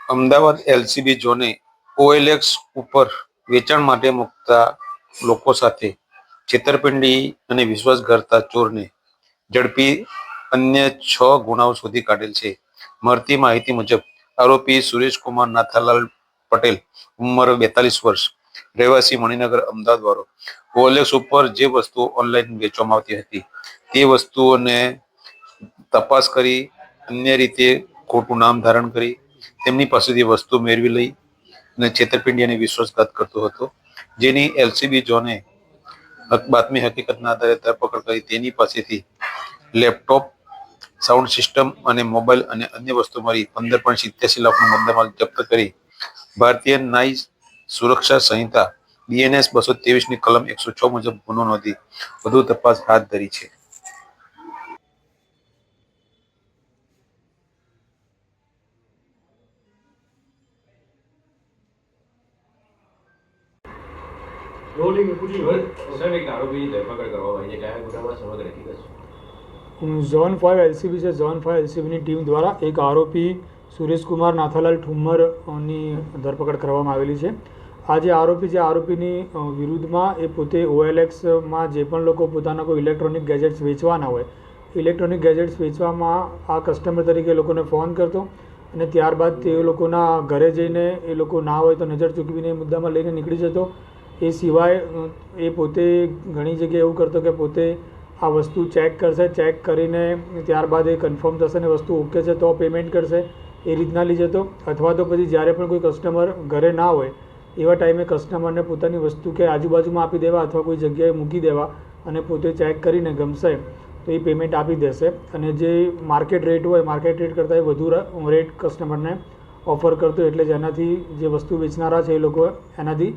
Ahmedabad LCB ઝોને OLX ઉપર વેચાણ માટે મુકતા લોકો સાથે છેતરપિંડી અને વિશ્વાસઘાતકતા ચોરને ઝડપી અન્ય 6 ગુનાઓ શોધી કાઢેલ છે। મળતી માહિતી મુજબ આરોપી સુરેશકુમાર નાથાલાલ પટેલ, ઉંમર 42 વર્ષ, રહેવાસી મણિનગર, અમદાવાદ વાળો, OLX ઉપર જે વસ્તુઓ ઓનલાઈન વેચવામાં આવતી હતી તે વસ્તુઓને તપાસ કરી અન્ય રીતે ખોટું નામ ધારણ કરી તેમની પાસેથી વસ્તુ મેળવી લઈ અને છેતરપિંડી અને વિશ્વાસઘાત કરતો હતો, જેની એલસીબી ઝોને બાતમી હકીકતના આધારે ધરપકડ કરી તેની પાસેથી લેપટોપ, સાઉન્ડ સિસ્ટમ અને મોબાઈલ અને અન્ય વસ્તુ મળી 15.87 લાખનો મુદ્દામાલ જપ્ત કરી ભારતીય ન્યાય સુરક્ષા સંહિતા BNS 223ની કલમ 106 મુજબ ગુનો નોંધી વધુ તપાસ હાથ ધરી છે। રોલિંગ પૂરી સાહેબ એક આરોપીની ધરપકડ કરવામાં આવી છે, કયા ગુનામાં સમગ્ર હકીકત? ઝોન 5 એલસીબી છે। ઝોન 5 એલસીબીની ટીમ દ્વારા એક આરોપી સુરેશકુમાર નાથાલાલ ઠુમ્મરની ધરપકડ કરવામાં આવેલી છે। આ જે આરોપી છે, આરોપીની વિરુદ્ધમાં એ પોતે OLXમાં જે પણ લોકો પોતાના કોઈ ઇલેક્ટ્રોનિક ગેજેટ્સ વેચવાના હોય, ઇલેક્ટ્રોનિક ગેજેટ્સ વેચવામાં આ કસ્ટમર તરીકે લોકોને ફોન કરતો અને ત્યારબાદ તે લોકોના ઘરે જઈને એ લોકો ના હોય તો નજર ચૂકવીને એ મુદ્દામાં લઈને નીકળી જતો। એ સિવાય એ પોતે ઘણી જગ્યાએ એવું કરતો કે પોતે આ વસ્તુ ચેક કરશે, ચેક કરીને ત્યારબાદ એ કન્ફર્મ થશે ને વસ્તુ ઓકે છે તો પેમેન્ટ કરશે, એ રીતના લઈ જતો। અથવા તો પછી જ્યારે પણ કોઈ કસ્ટમર ઘરે ના હોય એવા ટાઈમે કસ્ટમરને પોતાની વસ્તુ કે આજુબાજુમાં આપી દેવા અથવા કોઈ જગ્યાએ મૂકી દેવા અને પોતે ચેક કરીને ગમશે તો એ પેમેન્ટ આપી દેશે અને જે માર્કેટ રેટ હોય, માર્કેટ રેટ કરતાં એ વધુ રેટ કસ્ટમરને ઓફર કરતો, એટલે જેનાથી જે વસ્તુ વેચનારા છે એ લોકો એનાથી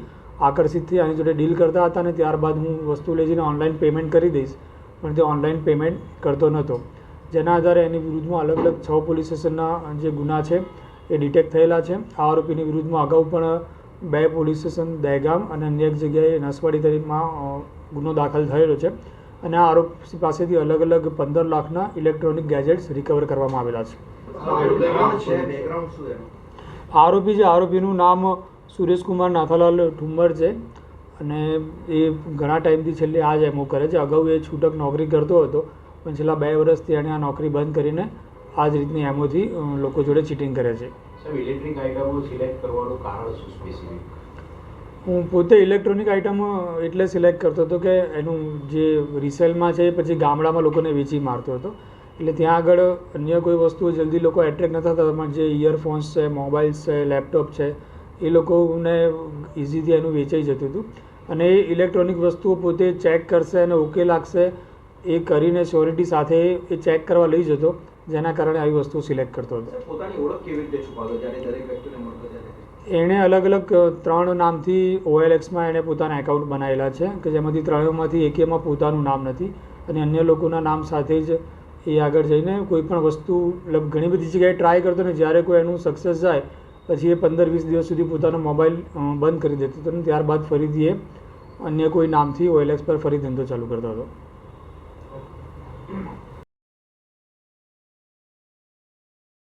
આકર્ષિત થઈ આની જોડે ડીલ કરતા હતા અને ત્યારબાદ હું વસ્તુ લઈ જઈને ઓનલાઈન પેમેન્ટ કરી દઈશ, પણ તે ઓનલાઈન પેમેન્ટ કરતો નહોતો, જેના આધારે એની વિરુદ્ધમાં અલગ અલગ 6 પોલીસ સ્ટેશનના જે ગુના છે એ ડિટેક્ટ થયેલા છે। આ આરોપીની વિરુદ્ધમાં અગાઉ પણ 2 પોલીસ સ્ટેશન દહેગામ અને અન્ય એક જગ્યાએ નસવાડી તરીકેમાં ગુનો દાખલ થયેલો છે અને આ આરોપી પાસેથી અલગ અલગ 15 લાખના ઇલેક્ટ્રોનિક ગેજેટ્સ રિકવર કરવામાં આવેલા છે। આરોપી છે, આરોપીનું નામ સુરેશકુમાર નાથાલાલ ઠુમ્મર છે અને એ ઘણા ટાઈમથી છેલ્લે આ જ એમો કરે છે। અગાઉ એ છૂટક નોકરી કરતો હતો પણ છેલ્લા 2 વર્ષથી એણે આ નોકરી બંધ કરીને આ જ રીતની એમોથી લોકો જોડે ચીટિંગ કરે છે। સાહેબ, ઇલેક્ટ્રિક આઇટમો સિલેક્ટ કરવાનું કારણ શું સ્પેસિફિક? હું પોતે ઇલેક્ટ્રોનિક આઇટમ એટલે સિલેક્ટ કરતો હતો કે એનું જે રિસેલમાં છે એ પછી ગામડામાં લોકોને વેચી મારતો હતો, એટલે ત્યાં આગળ અન્ય કોઈ વસ્તુઓ જલ્દી લોકો એટ્રેક્ટ નહોતા થતા, પણ જે ઇયરફોન્સ છે, મોબાઈલ્સ છે, લેપટોપ છે એ લોકોને ઇઝીથી એનું વેચાઈ જતું હતું અને એ ઇલેક્ટ્રોનિક વસ્તુઓ પોતે ચેક કરશે અને ઓકે લાગશે એ કરીને શ્યોરિટી સાથે એ ચેક કરવા લઈ જતો, જેના કારણે આવી વસ્તુ સિલેક્ટ કરતો હતો। પોતાની ઓળખ કેવી રીતે છુપાવતો જ્યારે દરેક વ્યક્તિને મળતો ત્યારે? એણે અલગ અલગ 3 નામથી OLXમાં એણે પોતાના એકાઉન્ટ બનાવેલા છે કે જેમાંથી 3માંથી એકેમાં પોતાનું નામ નથી અને અન્ય લોકોના નામ સાથે જ એ આગળ જઈને કોઈ પણ વસ્તુ ઘણી બધી જગ્યાએ ટ્રાય કરતો ને જ્યારે કોઈ એનું સક્સેસ જાય પછી એ 15-20 દિવસ સુધી પોતાનો મોબાઈલ બંધ કરી દેતો હતો અને ત્યારબાદ ફરીથી એ અન્ય કોઈ નામથી OLX પર ફરી ધંધો ચાલુ કરતો હતો।